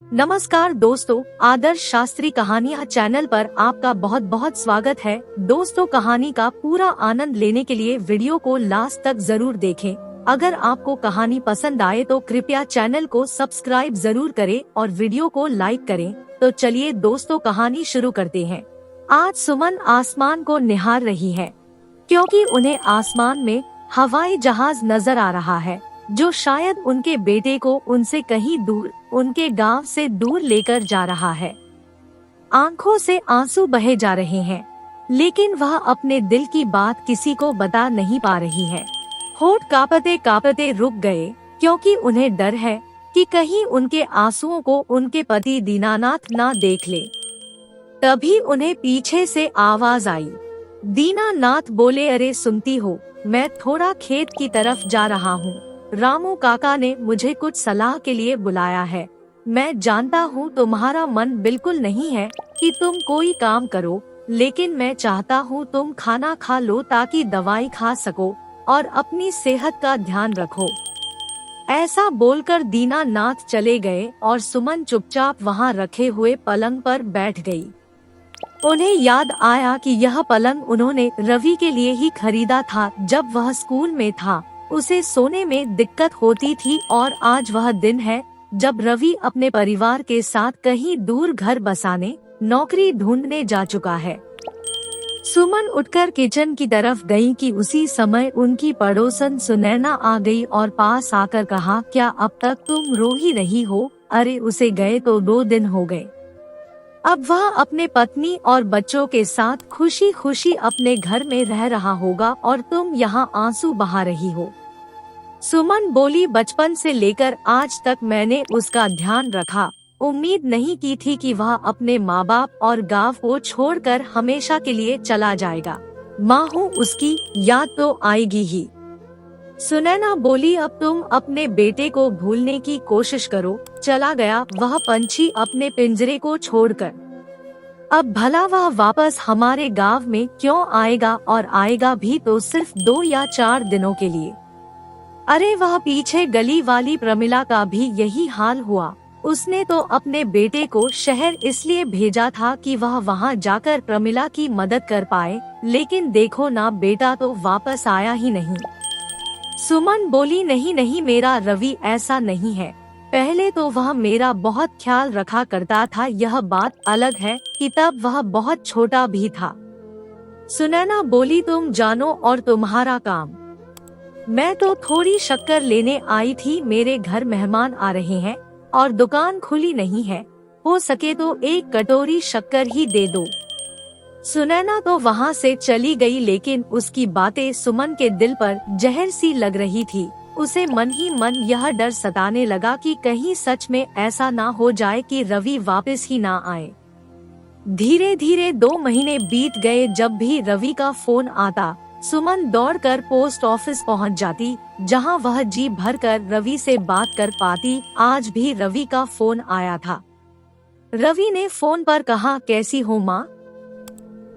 नमस्कार दोस्तों, आदर्श शास्त्री कहानियाँ चैनल पर आपका बहुत बहुत स्वागत है। दोस्तों, कहानी का पूरा आनंद लेने के लिए वीडियो को लास्ट तक जरूर देखें। अगर आपको कहानी पसंद आए तो कृपया चैनल को सब्सक्राइब जरूर करें और वीडियो को लाइक करें। तो चलिए दोस्तों, कहानी शुरू करते हैं। आज सुमन आसमान को निहार रही है क्योंकि उन्हें आसमान में हवाई जहाज नजर आ रहा है जो शायद उनके बेटे को उनसे कहीं दूर, उनके गांव से दूर लेकर जा रहा है। आंखों से आंसू बहे जा रहे हैं, लेकिन वह अपने दिल की बात किसी को बता नहीं पा रही है। होठ कांपते कांपते रुक गए क्योंकि उन्हें डर है कि कहीं उनके आंसुओं को उनके पति दीनानाथ ना देख ले। तभी उन्हें पीछे से आवाज आई। दीनानाथ बोले, अरे सुनती हो, मैं थोड़ा खेत की तरफ जा रहा हूँ। रामू काका ने मुझे कुछ सलाह के लिए बुलाया है। मैं जानता हूँ तुम्हारा मन बिल्कुल नहीं है कि तुम कोई काम करो, लेकिन मैं चाहता हूँ तुम खाना खा लो ताकि दवाई खा सको और अपनी सेहत का ध्यान रखो। ऐसा बोलकर दीनानाथ चले गए और सुमन चुपचाप वहाँ रखे हुए पलंग पर बैठ गई। उन्हें याद आया कि यह पलंग उन्होंने रवि के लिए ही खरीदा था जब वह स्कूल में था। उसे सोने में दिक्कत होती थी और आज वह दिन है जब रवि अपने परिवार के साथ कहीं दूर घर बसाने, नौकरी ढूंढने जा चुका है। सुमन उठकर किचन की तरफ गई कि उसी समय उनकी पड़ोसन सुनैना आ गई और पास आकर कहा, क्या अब तक तुम रो ही रही हो? अरे उसे गए तो 2 दिन हो गए। अब वह अपने पत्नी और बच्चों के साथ खुशी खुशी अपने घर में रह रहा होगा और तुम यहाँ आंसू बहा रही हो। सुमन बोली, बचपन से लेकर आज तक मैंने उसका ध्यान रखा। उम्मीद नहीं की थी कि वह अपने माँ बाप और गांव को छोड़कर हमेशा के लिए चला जाएगा। माँ हूँ उसकी, याद तो आएगी ही। सुनैना बोली, अब तुम अपने बेटे को भूलने की कोशिश करो। चला गया वह पंछी अपने पिंजरे को छोड़कर। अब भला वह वापस हमारे गांव में क्यों आएगा, और आएगा भी तो सिर्फ 2 या 4 दिनों के लिए। अरे वह पीछे गली वाली प्रमिला का भी यही हाल हुआ। उसने तो अपने बेटे को शहर इसलिए भेजा था कि वह वहां जाकर प्रमिला की मदद कर पाए, लेकिन देखो ना, बेटा तो वापस आया ही नहीं। सुमन बोली, नहीं नहीं, मेरा रवि ऐसा नहीं है। पहले तो वह मेरा बहुत ख्याल रखा करता था, यह बात अलग है कि तब वह बहुत छोटा भी था। सुनैना बोली, तुम जानो और तुम्हारा काम। मैं तो थोड़ी शक्कर लेने आई थी, मेरे घर मेहमान आ रहे हैं और दुकान खुली नहीं है। हो सके तो 1 कटोरी शक्कर ही दे दो। सुनैना तो वहाँ से चली गई, लेकिन उसकी बातें सुमन के दिल पर जहर सी लग रही थी। उसे मन ही मन यह डर सताने लगा कि कहीं सच में ऐसा ना हो जाए कि रवि वापस ही ना आए। धीरे धीरे 2 महीने बीत गए। जब भी रवि का फोन आता, सुमन दौड़कर पोस्ट ऑफिस पहुंच जाती, जहां वह जी भरकर रवि से बात कर पाती। आज भी रवि का फोन आया था। रवि ने फोन पर कहा, कैसी हो माँ?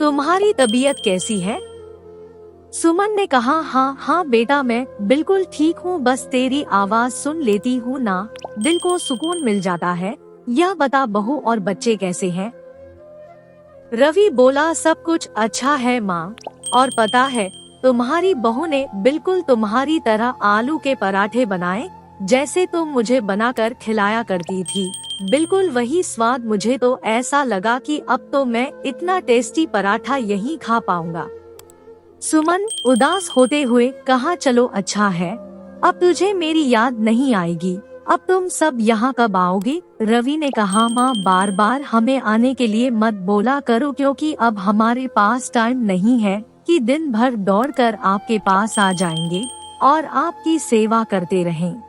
तुम्हारी तबीयत कैसी है? सुमन ने कहा, हाँ हाँ बेटा, मैं बिल्कुल ठीक हूँ, बस तेरी आवाज सुन लेती हूँ ना, दिल को सुकून मिल जाता है। यह बता, बहू और बच्चे कैसे हैं? रवि बोला, सब कुछ अच्छा है माँ, और पता है तुम्हारी बहू ने बिल्कुल तुम्हारी तरह आलू के पराठे बनाए, जैसे तुम मुझे बनाकर खिलाया करती थी। बिल्कुल वही स्वाद। मुझे तो ऐसा लगा कि अब तो मैं इतना टेस्टी पराठा यहीं खा पाऊंगा। सुमन उदास होते हुए कहा, चलो अच्छा है, अब तुझे मेरी याद नहीं आएगी। अब तुम सब यहाँ कब आओगे? रवि ने कहा, माँ बार बार हमें आने के लिए मत बोला करो, क्योंकि अब हमारे पास टाइम नहीं है कि दिन भर दौड़कर आपके पास आ जाएंगे और आपकी सेवा करते रहें।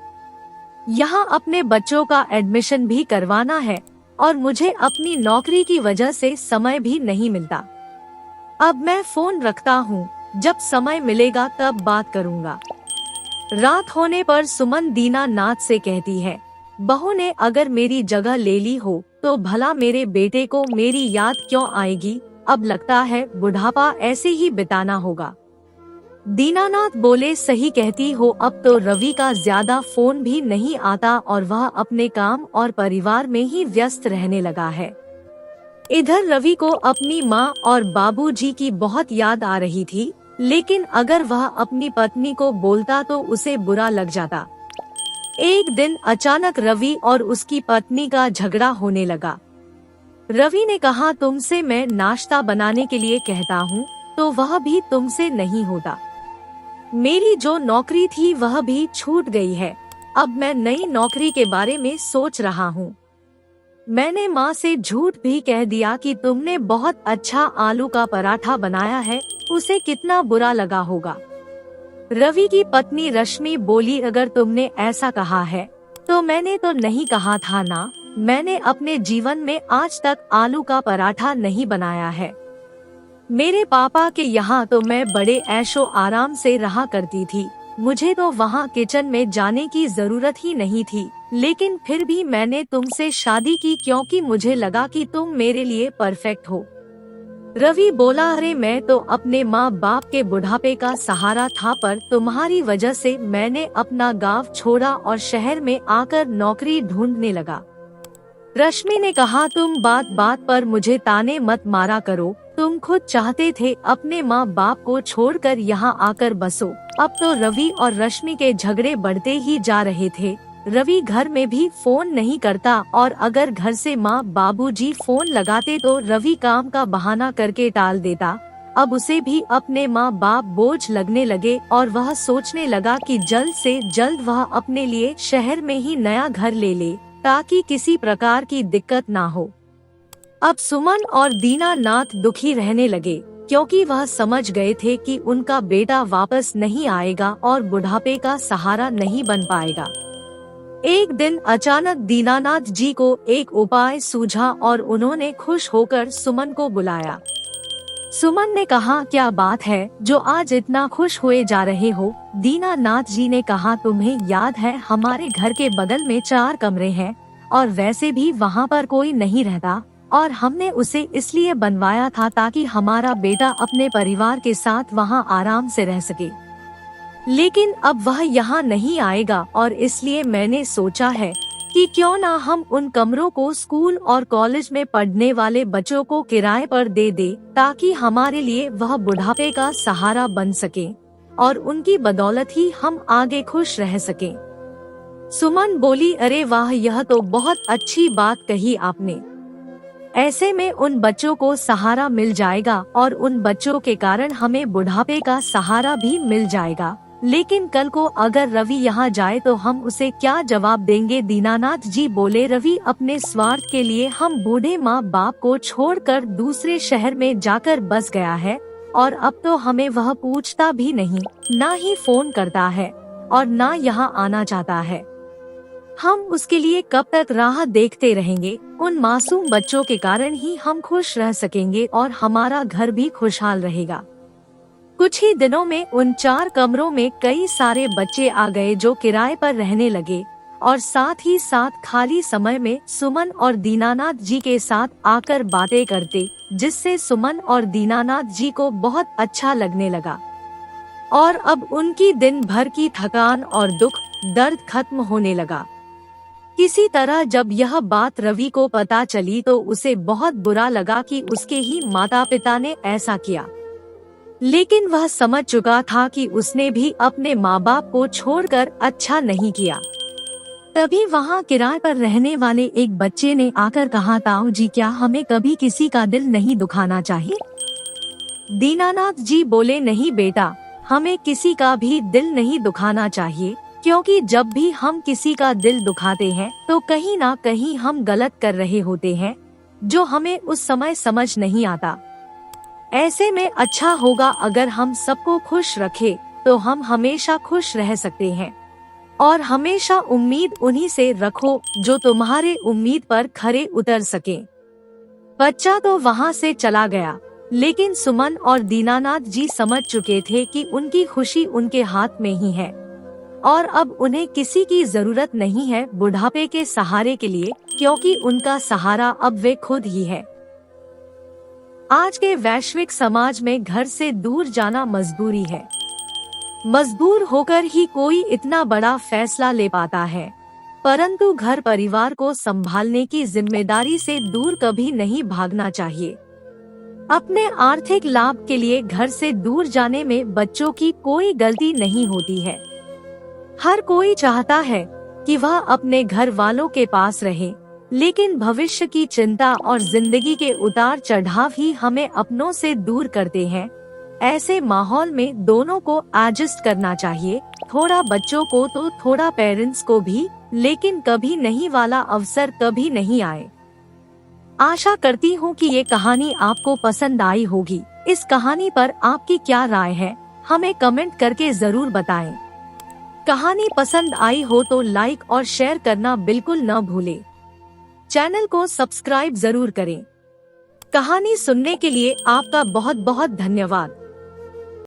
यहाँ अपने बच्चों का एडमिशन भी करवाना है और मुझे अपनी नौकरी की वजह से समय भी नहीं मिलता। अब मैं फोन रखता हूँ, जब समय मिलेगा तब बात करूँगा। रात होने पर सुमन दीनानाथ से कहती है, बहू ने अगर मेरी जगह ले ली हो तो भला मेरे बेटे को मेरी याद क्यों आएगी? अब लगता है बुढ़ापा ऐसे ही बिताना होगा। दीनानाथ बोले, सही कहती हो, अब तो रवि का ज्यादा फोन भी नहीं आता और वह अपने काम और परिवार में ही व्यस्त रहने लगा है। इधर रवि को अपनी माँ और बाबूजी की बहुत याद आ रही थी, लेकिन अगर वह अपनी पत्नी को बोलता तो उसे बुरा लग जाता। एक दिन अचानक रवि और उसकी पत्नी का झगड़ा होने लगा। रवि ने कहा, तुमसे मैं नाश्ता बनाने के लिए कहता हूँ तो वह भी तुमसे नहीं होता। मेरी जो नौकरी थी वह भी छूट गई है। अब मैं नई नौकरी के बारे में सोच रहा हूँ। मैंने माँ से झूठ भी कह दिया कि तुमने बहुत अच्छा आलू का पराठा बनाया है, उसे कितना बुरा लगा होगा। रवि की पत्नी रश्मि बोली, अगर तुमने ऐसा कहा है तो मैंने तो नहीं कहा था ना, मैंने अपने जीवन में आज तक आलू का पराठा नहीं बनाया है। मेरे पापा के यहाँ तो मैं बड़े ऐशो आराम से रहा करती थी, मुझे तो वहाँ किचन में जाने की जरूरत ही नहीं थी, लेकिन फिर भी मैंने तुमसे शादी की क्योंकि मुझे लगा कि तुम मेरे लिए परफेक्ट हो। रवि बोला, अरे मैं तो अपने माँ बाप के बुढ़ापे का सहारा था, पर तुम्हारी वजह से मैंने अपना गांव छोड़ा और शहर में आकर नौकरी ढूंढने लगा। रश्मि ने कहा, तुम बात बात पर मुझे ताने मत मारा करो, तुम खुद चाहते थे अपने माँ बाप को छोड़कर यहाँ आकर बसो। अब तो रवि और रश्मि के झगड़े बढ़ते ही जा रहे थे। रवि घर में भी फोन नहीं करता और अगर घर से माँ बाबूजी फोन लगाते तो रवि काम का बहाना करके टाल देता। अब उसे भी अपने माँ बाप बोझ लगने लगे और वह सोचने लगा कि जल्द से जल्द वह अपने लिए शहर में ही नया घर ले ले, ताकि किसी प्रकार की दिक्कत ना हो। अब सुमन और दीनानाथ दुखी रहने लगे, क्योंकि वह समझ गए थे कि उनका बेटा वापस नहीं आएगा और बुढ़ापे का सहारा नहीं बन पाएगा। एक दिन अचानक दीनानाथ जी को एक उपाय सूझा और उन्होंने खुश होकर सुमन को बुलाया। सुमन ने कहा, क्या बात है जो आज इतना खुश हुए जा रहे हो? दीनानाथ जी ने कहा, तुम्हें याद है हमारे घर के बगल में 4 कमरे हैं और वैसे भी वहाँ पर कोई नहीं रहता, और हमने उसे इसलिए बनवाया था ताकि हमारा बेटा अपने परिवार के साथ वहाँ आराम से रह सके। लेकिन अब वह यहाँ नहीं आएगा और इसलिए मैंने सोचा है कि क्यों ना हम उन कमरों को स्कूल और कॉलेज में पढ़ने वाले बच्चों को किराए पर दे दे, ताकि हमारे लिए वह बुढ़ापे का सहारा बन सके और उनकी बदौलत ही हम आगे खुश रह सकें। सुमन बोली, अरे वाह, यह तो बहुत अच्छी बात कही आपने। ऐसे में उन बच्चों को सहारा मिल जाएगा और उन बच्चों के कारण हमें बुढ़ापे का सहारा भी मिल जाएगा। लेकिन कल को अगर रवि यहाँ जाए तो हम उसे क्या जवाब देंगे? दीनानाथ जी बोले, रवि अपने स्वार्थ के लिए हम बूढ़े माँ बाप को छोड़कर दूसरे शहर में जाकर बस गया है और अब तो हमें वह पूछता भी नहीं, ना ही फोन करता है और ना यहाँ आना चाहता है। हम उसके लिए कब तक राह देखते रहेंगे? उन मासूम बच्चों के कारण ही हम खुश रह सकेंगे और हमारा घर भी खुशहाल रहेगा। कुछ ही दिनों में उन 4 कमरों में कई सारे बच्चे आ गए जो किराए पर रहने लगे और साथ ही साथ खाली समय में सुमन और दीनानाथ जी के साथ आकर बातें करते, जिससे सुमन और दीनानाथ जी को बहुत अच्छा लगने लगा और अब उनकी दिन भर की थकान और दुख दर्द खत्म होने लगा। किसी तरह जब यह बात रवि को पता चली तो उसे बहुत बुरा लगा कि उसके ही माता पिता ने ऐसा किया, लेकिन वह समझ चुका था कि उसने भी अपने माँ बाप को छोड़कर अच्छा नहीं किया। तभी वहाँ किराए पर रहने वाले एक बच्चे ने आकर कहा, ताऊ जी, क्या हमें कभी किसी का दिल नहीं दुखाना चाहिए? दीनानाथ जी बोले, नहीं बेटा, हमें किसी का भी दिल नहीं दुखाना चाहिए, क्योंकि जब भी हम किसी का दिल दुखाते हैं तो कहीं ना कहीं हम गलत कर रहे होते हैं, जो हमें उस समय समझ नहीं आता। ऐसे में अच्छा होगा अगर हम सबको खुश रखें, तो हम हमेशा खुश रह सकते हैं और हमेशा उम्मीद उन्हीं से रखो जो तुम्हारे उम्मीद पर खरे उतर सके। बच्चा तो वहाँ से चला गया, लेकिन सुमन और दीनानाथ जी समझ चुके थे कि उनकी खुशी उनके हाथ में ही है और अब उन्हें किसी की जरूरत नहीं है बुढ़ापे के सहारे के लिए, क्योंकि उनका सहारा अब वे खुद ही है। आज के वैश्विक समाज में घर से दूर जाना मजबूरी है। मजबूर होकर ही कोई इतना बड़ा फैसला ले पाता है, परंतु घर परिवार को संभालने की जिम्मेदारी से दूर कभी नहीं भागना चाहिए। अपने आर्थिक लाभ के लिए घर से दूर जाने में बच्चों की कोई गलती नहीं होती है। हर कोई चाहता है कि वह अपने घर वालों के पास रहे, लेकिन भविष्य की चिंता और जिंदगी के उतार चढ़ाव ही हमें अपनों से दूर करते हैं। ऐसे माहौल में दोनों को एडजस्ट करना चाहिए, थोड़ा बच्चों को तो थोड़ा पेरेंट्स को भी, लेकिन कभी नहीं वाला अवसर कभी नहीं आए। आशा करती हूँ कि ये कहानी आपको पसंद आई होगी। इस कहानी पर आपकी क्या राय है, हमें कमेंट करके जरूर बताएं। कहानी पसंद आई हो तो लाइक और शेयर करना बिल्कुल न भूलें। चैनल को सब्सक्राइब जरूर करें। कहानी सुनने के लिए आपका बहुत बहुत धन्यवाद।